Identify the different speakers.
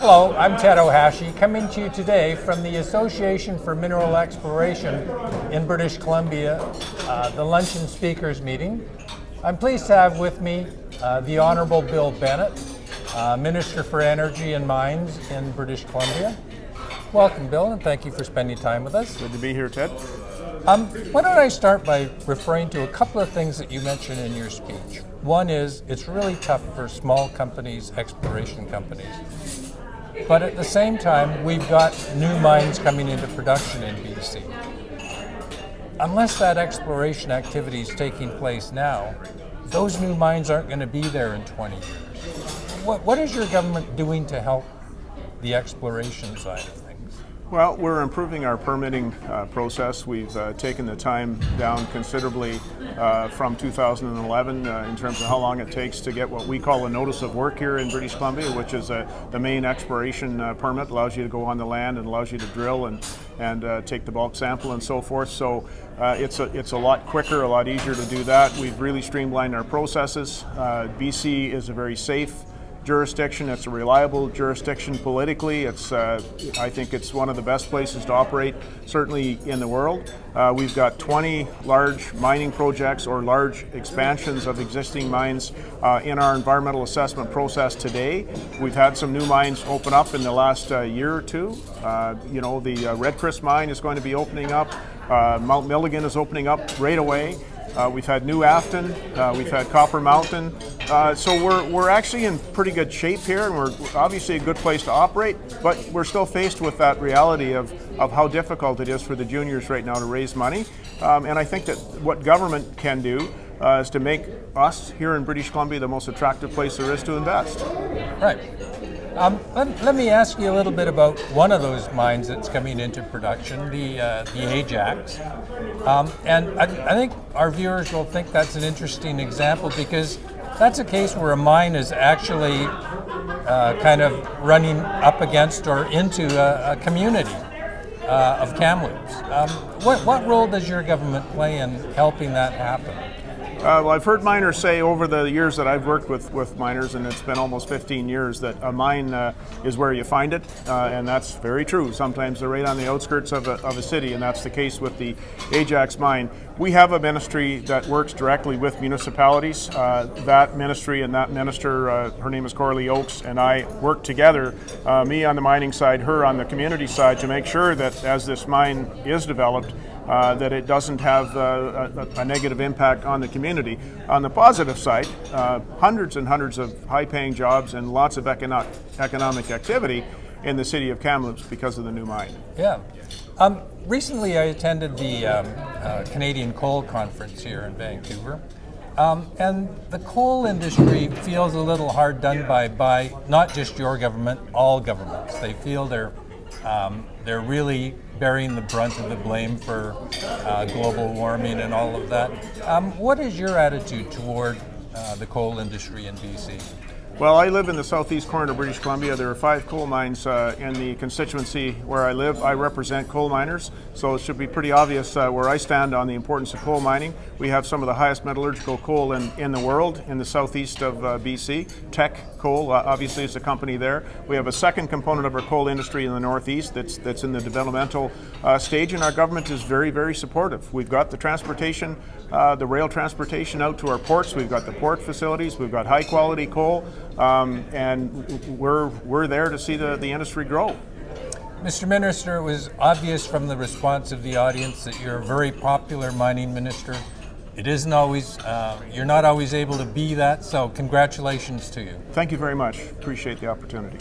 Speaker 1: Hello, I'm Ted Ohashi, coming to you today from the Association for Mineral Exploration in British Columbia, the Luncheon Speakers Meeting. I'm pleased to have with me the Honourable Bill Bennett, Minister for Energy and Mines in British Columbia. Welcome, Bill, and thank you for spending time with us.
Speaker 2: Good to be here, Ted.
Speaker 1: Why don't I start by referring to a couple of things that you mentioned in your speech. One is it's really tough for small companies, exploration companies. But at the same time, we've got new mines coming into production in BC. Unless that exploration activity is taking place now, those new mines aren't going to be there in 20 years. What is your government doing to help the exploration side of things?
Speaker 2: Well, we're improving our permitting process. We've taken the time down considerably from 2011 in terms of how long it takes to get what we call a notice of work here in British Columbia, which is the main exploration permit. Allows you to go on the land and allows you to drill and take the bulk sample and so forth. So it's a lot quicker, a lot easier to do that. We've really streamlined our processes. BC is a very safe jurisdiction. It's a reliable jurisdiction politically. It's I think it's one of the best places to operate, certainly in the world. We've got 20 large mining projects or large expansions of existing mines in our environmental assessment process today. We've had some new mines open up in the last year or two. The Red Chris mine is going to be opening up. Mount Milligan is opening up right away. We've had New Afton, we've had Copper Mountain, so we're actually in pretty good shape here, and we're obviously a good place to operate, but we're still faced with that reality of how difficult it is for the juniors right now to raise money, and I think that what government can do is to make us here in British Columbia the most attractive place there is to invest.
Speaker 1: Right. Let me ask you a little bit about one of those mines that's coming into production, the Ajax. And I think our viewers will think that's an interesting example because that's a case where a mine is actually kind of running up against or into a community of Kamloops. What role does your government play in helping that happen?
Speaker 2: Well, I've heard miners say over the years that I've worked with miners, and it's been almost 15 years, that a mine is where you find it, and that's very true. Sometimes they're right on the outskirts of a city, and that's the case with the Ajax mine. We have a ministry that works directly with municipalities. That ministry and that minister, her name is Coralie Oakes, and I work together, me on the mining side, her on the community side, to make sure that as this mine is developed, that it doesn't have a negative impact on the community. On the positive side, hundreds and hundreds of high-paying jobs and lots of economic activity in the city of Kamloops because of the new mine.
Speaker 1: Yeah. Recently I attended the Canadian Coal Conference here in Vancouver, and the coal industry feels a little hard done by not just your government, all governments. They feel they're really bearing the brunt of the blame for global warming and all of that. What is your attitude toward the coal industry in BC?
Speaker 2: Well, I live in the southeast corner of British Columbia. There are 5 coal mines in the constituency where I live. I represent coal miners, so it should be pretty obvious where I stand on the importance of coal mining. We have some of the highest metallurgical coal in the world in the southeast of BC. Teck Coal, obviously, is a company there. We have a second component of our coal industry in the northeast that's in the developmental stage, and our government is very, very supportive. We've got the transportation, the rail transportation out to our ports. We've got the port facilities. We've got high-quality coal. And we're there to see the industry grow.
Speaker 1: Mr. Minister, it was obvious from the response of the audience that you're a very popular mining minister. It isn't always, you're not always able to be that, so congratulations to you.
Speaker 2: Thank you very much. Appreciate the opportunity.